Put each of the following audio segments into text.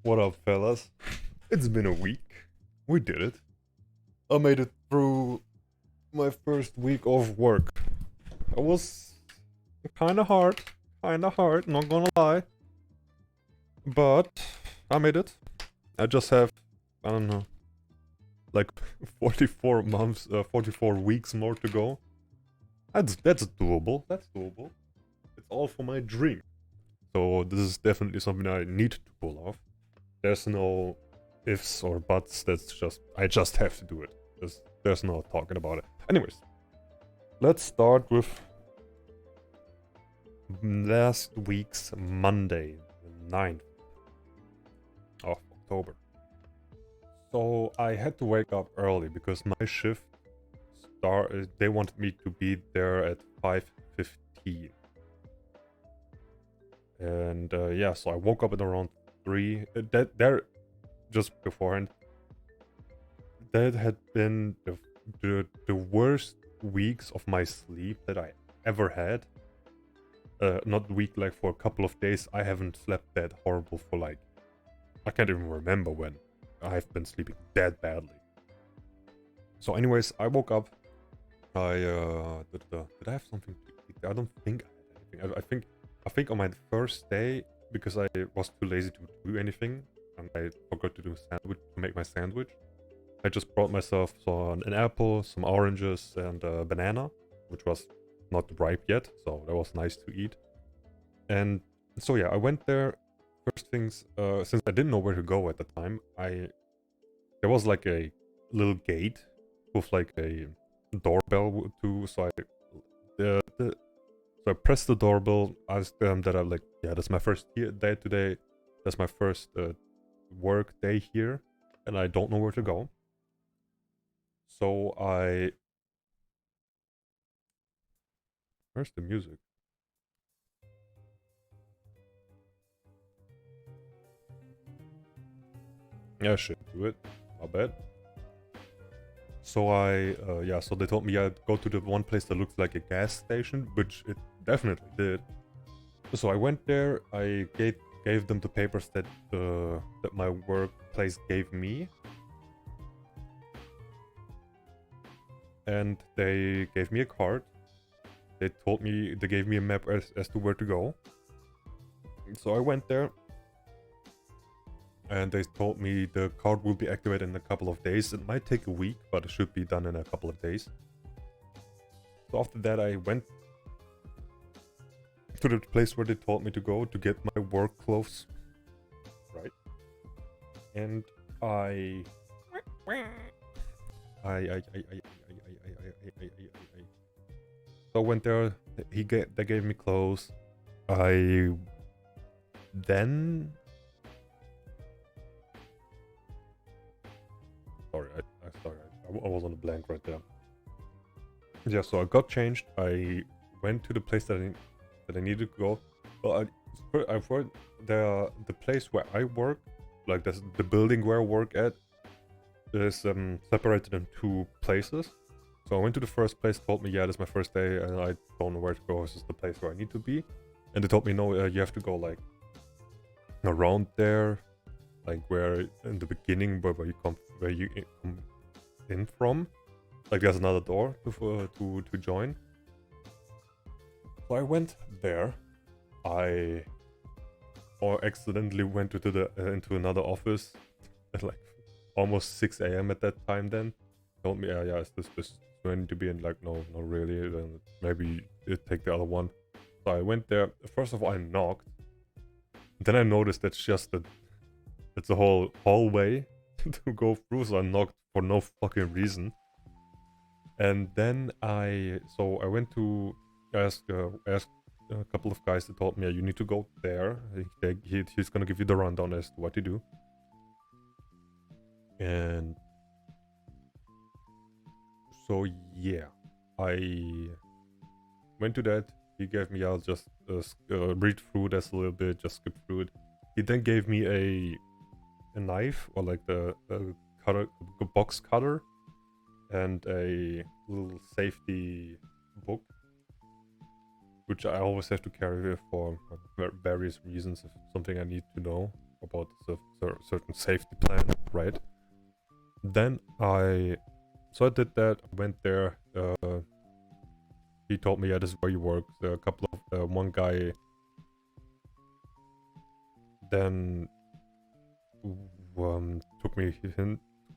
What up, fellas? It's been a week. We did it. I made it through my first week of work. It was kinda hard, not gonna lie. But I made it. I just have, I don't know, like 44 months, 44 weeks more to go. That's doable. That's doable. It's all for my dream. So this is definitely something I need to pull off. There's no ifs or buts. I just have to do it. There's no talking about it. Anyways, let's start with last week's Monday, the 9th of October. So I had to wake up early because my shift they wanted me to be there at 5:15. And yeah, so I woke up at around 3. Just beforehand, that had been the worst weeks of my sleep that I ever had. Not week, like for a couple of days. I haven't slept that horrible for like, I can't even remember when I've been sleeping that badly. So anyways, I woke up. Did I have something to eat? I don't think I had anything. I think on my first day, because I was too lazy to do anything and I forgot to make my sandwich. I just brought myself an apple, some oranges, and a banana, which was not ripe yet, so that was nice to eat. And so yeah, I went there. First things, since I didn't know where to go at the time, there was like a little gate with like a doorbell too. So I pressed the doorbell, asked them that I'm like, yeah, that's my first day today. That's my first work day here, and I don't know where to go. So where's the music? Yeah, shit, do it. My bad. So so they told me I'd go to the one place that looks like a gas station, which it definitely did. So I went there. I gave them the papers that my workplace gave me, and they gave me a card. They gave me a map as to where to go. So I went there, and they told me the card will be activated in a couple of days. It might take a week, but it should be done in a couple of days. So after that, I went to the place where they told me to go to get my work clothes, right? And I, so I went there. They gave me clothes. I then, sorry, I was on a blank right there. Yeah, so I got changed. I went to the place that I needed to go. Well, I've heard the place where I work, like the building where I work at, is separated in two places. So I went to the first place, told me, yeah, this is my first day, and I don't know where to go. This is the place where I need to be. And they told me, no, you have to go like around there, like where in the beginning where you come in from. Like there's another door to join. So I went there. I accidentally went into another office at like almost 6 a.m. at that time. Then told me, yeah, is this going to be in? Like, no, not really. Then maybe you take the other one. So I went there. First of all, I knocked. Then I noticed it's a whole hallway to go through. So I knocked for no fucking reason. And then I went to ask a couple of guys that told me, you need to go there. He's gonna give you the rundown as to what to do. And so yeah, I went to that. He gave me, I'll just read through this a little bit, just skip through it. He then gave me a knife, or like the box cutter, and a little safety book, which I always have to carry for various reasons, if something I need to know. about a certain safety plan, right? Then I did that. Went there. He told me, yeah, this is where you work. A couple of one guy then took me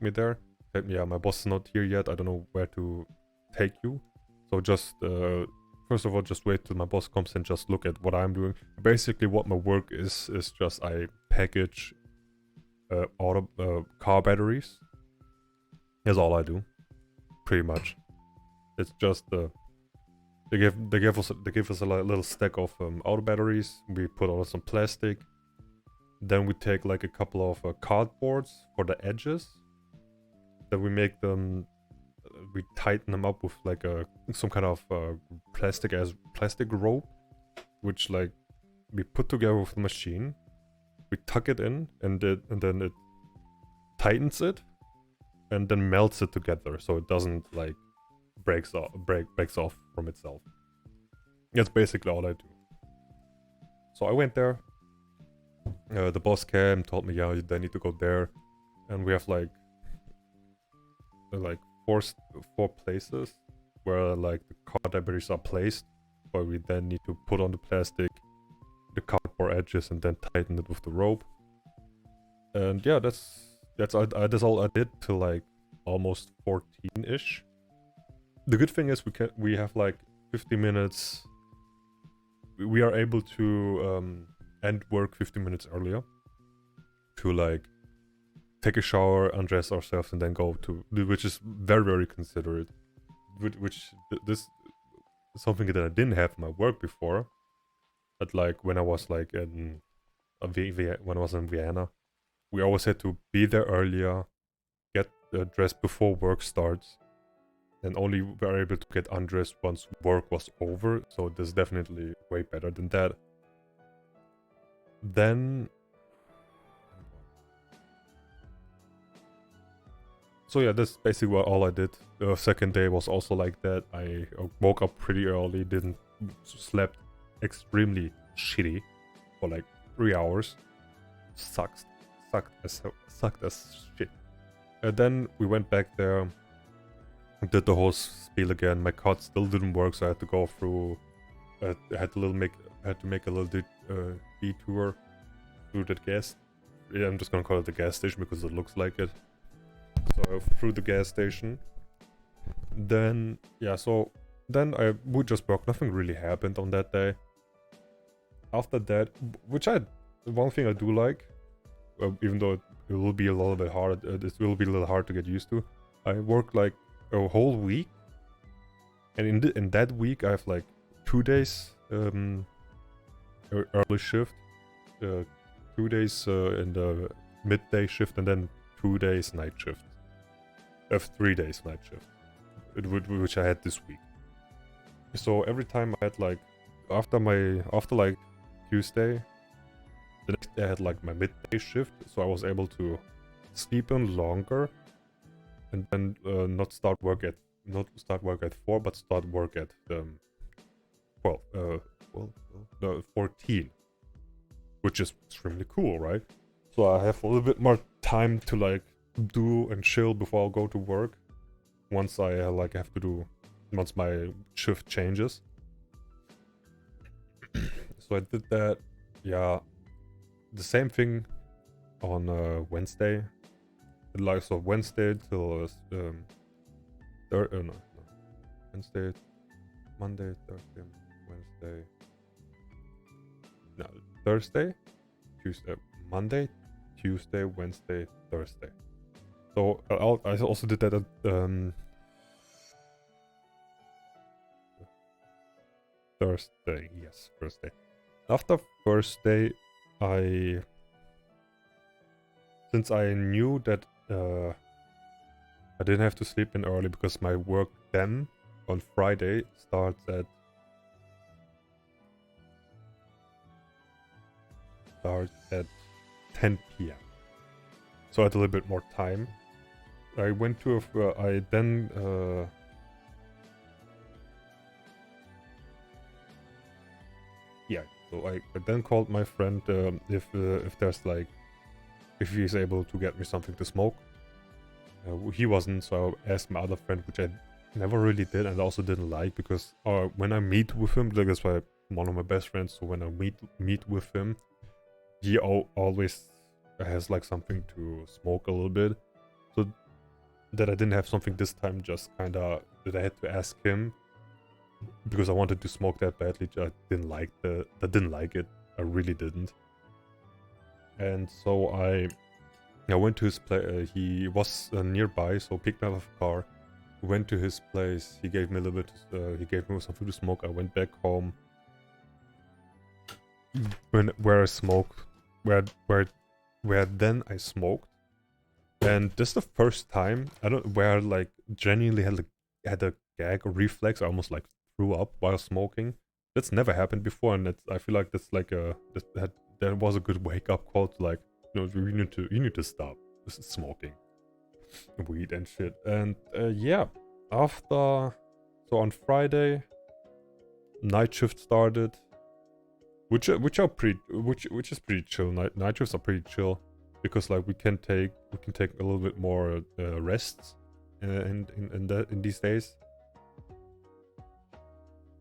there. Said me, yeah, my boss is not here yet. I don't know where to take you. So just first of all, just wait till my boss comes and just look at what I'm doing. Basically, what my work is just I package car batteries. That's all I do, pretty much. It's just they give us a little stack of auto batteries. We put on some plastic. Then we take like a couple of cardboards for the edges. Then we make them. We tighten them up with like some kind of plastic rope, which like we put together with the machine. We tuck it in, and then it tightens it, and then melts it together, so it doesn't like breaks off from itself. That's basically all I do. So I went there. The boss came, told me, yeah, they need to go there, and we have like four places where like the car batteries are placed, where we then need to put on the plastic, the cardboard edges, and then tighten it with the rope. And yeah, that's all I did till like almost 14-ish. The good thing is we have like 50 minutes. We are able to end work 15 minutes earlier to like take a shower, undress ourselves, and then go to, which is very, very considerate. This is something that I didn't have in my work before. But like when I was like when I was in Vienna, we always had to be there earlier, get dressed before work starts, and only were able to get undressed once work was over. So this is definitely way better than that. Then so yeah, that's basically all I did. The second day was also like that. I woke up pretty early, slept extremely shitty for like 3 hours. Sucked as shit. And then we went back there, did the whole spiel again. My card still didn't work, so I had to go through. I had to make a little detour through the gas. Yeah, I'm just gonna call it the gas station because it looks like it. So through the gas station. Then yeah, so then I would just work. Nothing really happened on that day. After that, one thing I do like, even though it will be a little bit hard, it will be a little hard to get used to. I work like a whole week, and in that week I have like 2 days early shift, 2 days in the midday shift, and then 2 days night shift. I have 3 days night shift, which I had this week. So every time I had like after like Tuesday, the next day I had like my midday shift, so I was able to sleep in longer, and then not start work at 4, but start work at 14, which is extremely cool, right? So I have a little bit more time to like do and chill before I'll go to work. Once once my shift changes. So I did that. Yeah, the same thing on Wednesday. Like so Wednesday till Wednesday, Monday, Thursday, Wednesday. No, Thursday, Tuesday, Monday, Tuesday, Wednesday, Thursday. So I also did that at Thursday. Yes, Thursday. After Thursday, since I knew that I didn't have to sleep in early because my work then on Friday starts at 10 p.m. So I had a little bit more time. I went to so I then called my friend if there's like if he's able to get me something to smoke. He wasn't, so I asked my other friend, which I never really did and also didn't like, because when I meet with him, like, that's why one of my best friends, so when I meet with him, he always has like something to smoke a little bit. So that I didn't have something this time, just kinda that I had to ask him, because I wanted to smoke that badly. I didn't like it. I really didn't. And so I went to his place. He was nearby, so picked me up of a car. Went to his place. He gave me a little bit. He gave me some food to smoke. I went back home. Where I smoked, where then I smoked, and this is the first time where I like genuinely had a gag or reflex. I almost like threw up while smoking. That's never happened before, and I feel like that's like that was a good wake up call to, like, you need to stop smoking weed and shit. And yeah, so on Friday, night shift started, which is pretty chill. Night shifts are pretty chill, because like we can take a little bit more rests in these days.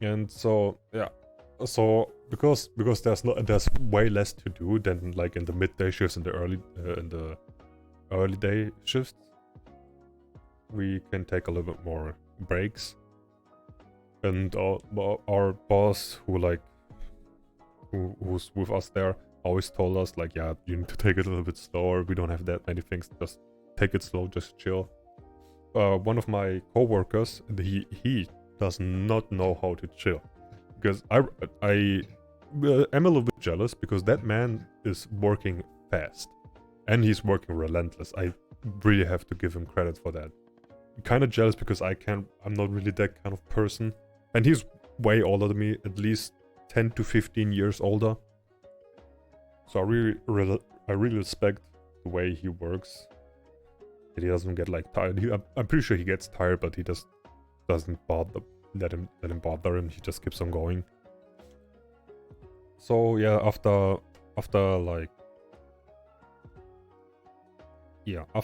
And so yeah, so because there's way less to do than like in the midday shifts and the early day shifts, we can take a little bit more breaks. And our boss, who's with us there, always told us, like, yeah, you need to take it a little bit slower. We don't have that many things. Just take it slow. Just chill. One of my coworkers, he does not know how to chill, because I am a little bit jealous, because that man is working fast and he's working relentless. I really have to give him credit for that. Kind of jealous because I'm not really that kind of person, and he's way older than me, at least 10 to 15 years older. So I really respect the way he works. That he doesn't get like tired. I'm pretty sure he gets tired, but he just doesn't let him bother him. He just keeps on going. So yeah, after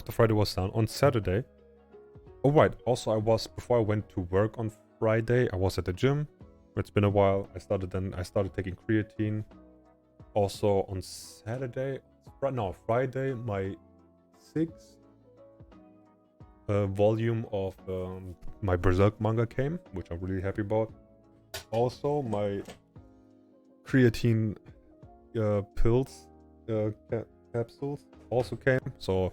Friday was done, on Saturday. Oh right, also before I went to work on Friday, I was at the gym. It's been a while. I started taking creatine. Also on Friday, my 6th volume of my Berserk manga came, which I'm really happy about. Also, my creatine pills, capsules also came. So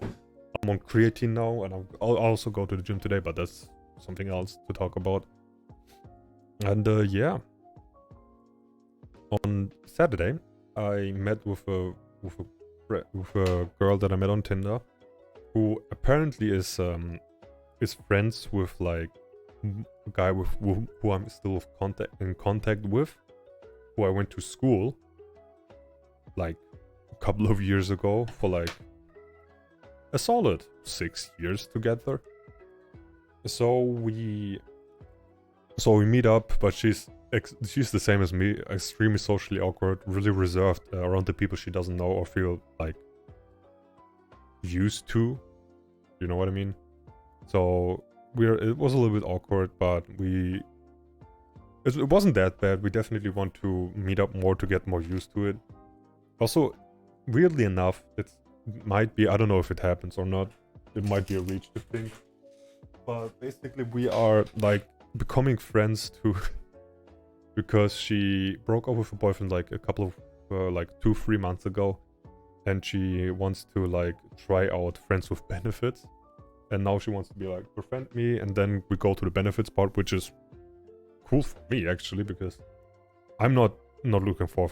I'm on creatine now, and I'll also go to the gym today, but that's something else to talk about. And yeah, on Saturday, I met with a girl that I met on Tinder, who apparently is friends with like a guy who I'm still in contact with, who I went to school like a couple of years ago for like a solid 6 years together. So we meet up, but she's the same as me, extremely socially awkward, really reserved around the people she doesn't know or feel like used to. You know what I mean? So it was a little bit awkward, but it wasn't that bad. We definitely want to meet up more to get more used to it. Also, weirdly enough, it might be, I don't know if it happens or not, it might be a reach to think, but basically we are like becoming friends too, because she broke up with her boyfriend like a couple of like 2-3 months ago, and she wants to like try out friends with benefits, and now she wants to be like, befriend me, and then we go to the benefits part, which is cool for me actually, because I'm not looking for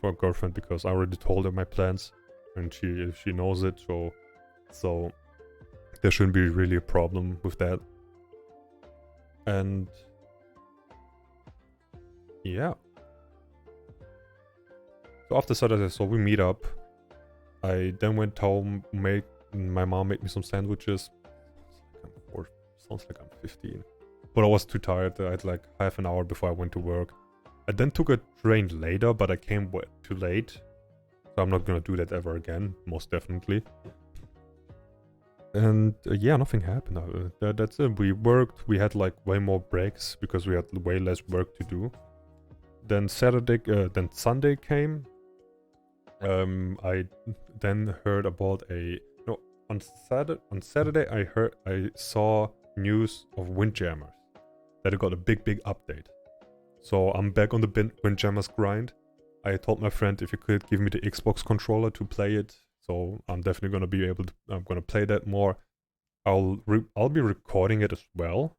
a girlfriend, because I already told her my plans, and she knows it, so there shouldn't be really a problem with that. And yeah, so after Saturday, so we meet up. I then went home, my mom made me some sandwiches. Sounds like I'm 15, but I was too tired. I had like half an hour before I went to work. I then took a train later, but I came too late, so I'm not gonna do that ever again, most definitely. And yeah, nothing happened. That's it. We worked. We had like way more breaks because we had way less work to do. Then Sunday came. I then heard about on Saturday I saw news of Windjammers that it got a big update. So I'm back on the Windjammers grind. I told my friend if he could give me the Xbox controller to play it. So I'm definitely gonna be able to. I'm gonna play that more. I'll be recording it as well,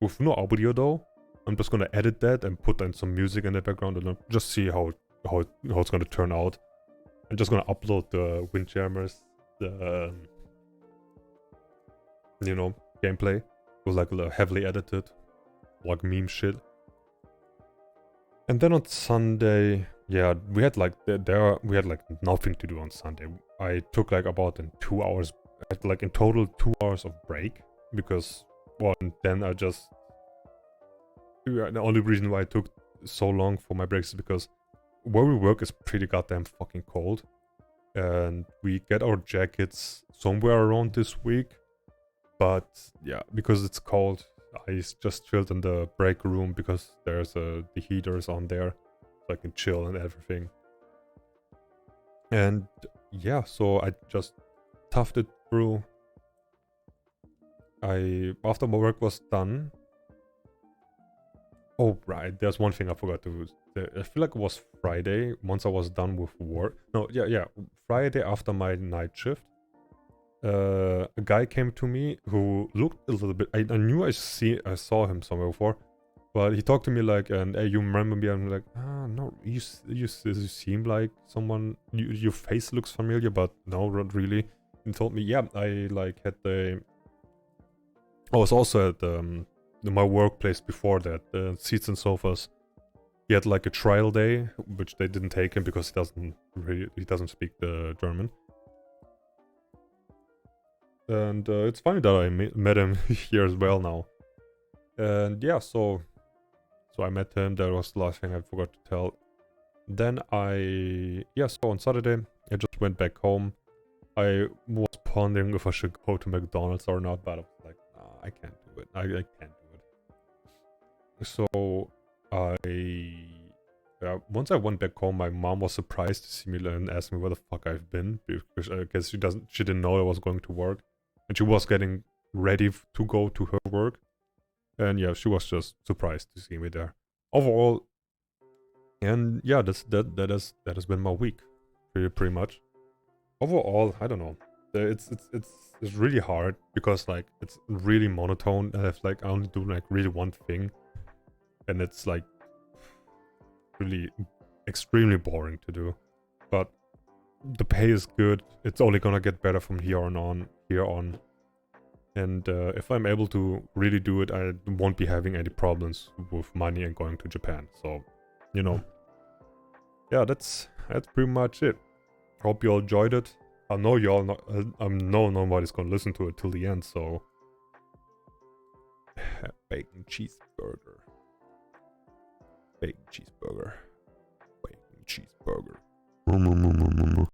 with no audio though. I'm just gonna edit that and put in some music in the background and just see how it's gonna turn out. I'm just gonna upload the Windjammers, the gameplay. It was like heavily edited, like meme shit. And then on Sunday, yeah, we had like we had like nothing to do on Sunday. I took like about 2 hours, like in total 2 hours of break because then I just the only reason why I took so long for my breaks is because where we work is pretty goddamn fucking cold, and we get our jackets somewhere around this week. But yeah, because it's cold, I just chilled in the break room because there's the heaters on there, so I can chill and everything. And yeah, so I just toughed it through. After my work was done. Oh right, there's one thing I forgot to. I feel like it was Friday once I was done with work. No, yeah, Friday after my night shift. A guy came to me who looked a little bit. I knew I saw him somewhere before, but he talked to me like, and hey, you remember me? I'm like, no, you seem like someone. Your face looks familiar, but no, not really. He told me, yeah, I like had I was also at my workplace before that, Seats and Sofas. He had like a trial day, which they didn't take him because he doesn't speak the German. And it's funny that I met him here as well now. And yeah, so I met him. That was the last thing I forgot to tell. Then so on Saturday, I just went back home. I was pondering if I should go to McDonald's or not, but I was like, nah, I can't do it. I can't do it. So once I went back home, my mom was surprised to see me and asked me where the fuck I've been, because I guess she didn't know I was going to work, and she was getting ready to go to her work, and yeah, she was just surprised to see me there. Overall, and yeah, that has been my week, pretty much. Overall, I don't know. It's really hard because like it's really monotone, and I only do like really one thing, and it's like really extremely boring to do. But the pay is good. It's only gonna get better from here on. And if I'm able to really do it, I won't be having any problems with money and going to Japan. So, yeah, that's pretty much it. Hope you all enjoyed it. I know you all not. I know nobody's gonna listen to it till the end. So, bacon cheeseburger. Bacon cheeseburger. Bacon cheeseburger.